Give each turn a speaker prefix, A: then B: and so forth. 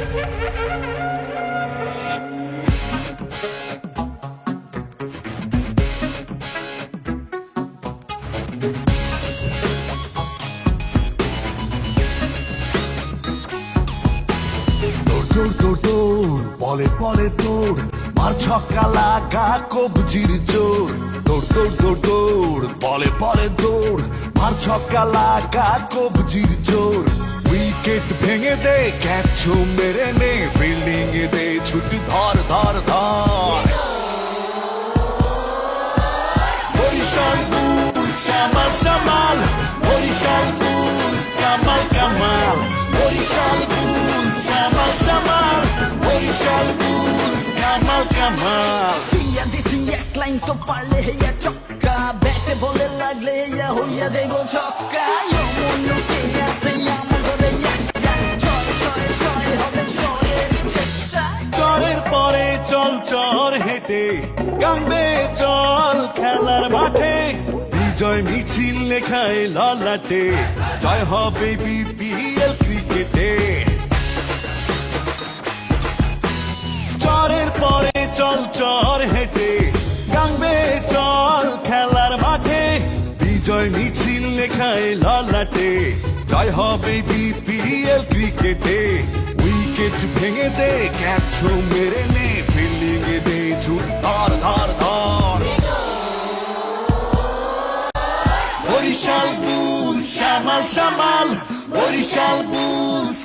A: দৌড় দৌড় দৌড় বলে বলে দৌড় মার ছক্কা লাগা কবজির জোর দৌড় দৌড় দৌড় দৌড় বলে বলে দৌড় মার ছক্কা লাগা কবজির জোর উইকেট ভেঙে দে ক্যাচ মেরে নে ফিল্ডিং এ দে ছুটি ধর ধর ধর Barishal Bulls Shyamal Shyamal Barishal Bulls Kamal Kamal Barishal Bulls Shyamal Shyamal Barishal Bulls Kamal Kamal
B: দিয়া দিছি এক লাইন তো পারলে হেয়া চক্কা ব্যাটে বলে লাগলে হেয়া হইয়া যাইব ছক্কা মনুকে আছে আমার ঘরে ছয় ছয় ছয় হবে ছয়ের চেষ্টা
A: চরের পরে চল চর হেঁটে গাঙ্গে চল খেলার মাঠে বিজয় মিছিল লেখায় ললাটে জয় হবে বিপিএল ক্রিকেটে চরের পরে চল চর হেঁটে গাঙ্গে চল খেলার মাঠে বিজয় মিছিল লেখায় ললাটে জয় হবে বিপিএল ক্রিকেটে উইকেট ভেঙে দে ক্যাচ মেরে নে ফিল্ডিং এ দে ছুটি ধর ধর ধর বরিশাল বুলস শ্যামাল শ্যামাল বরিশাল বুলস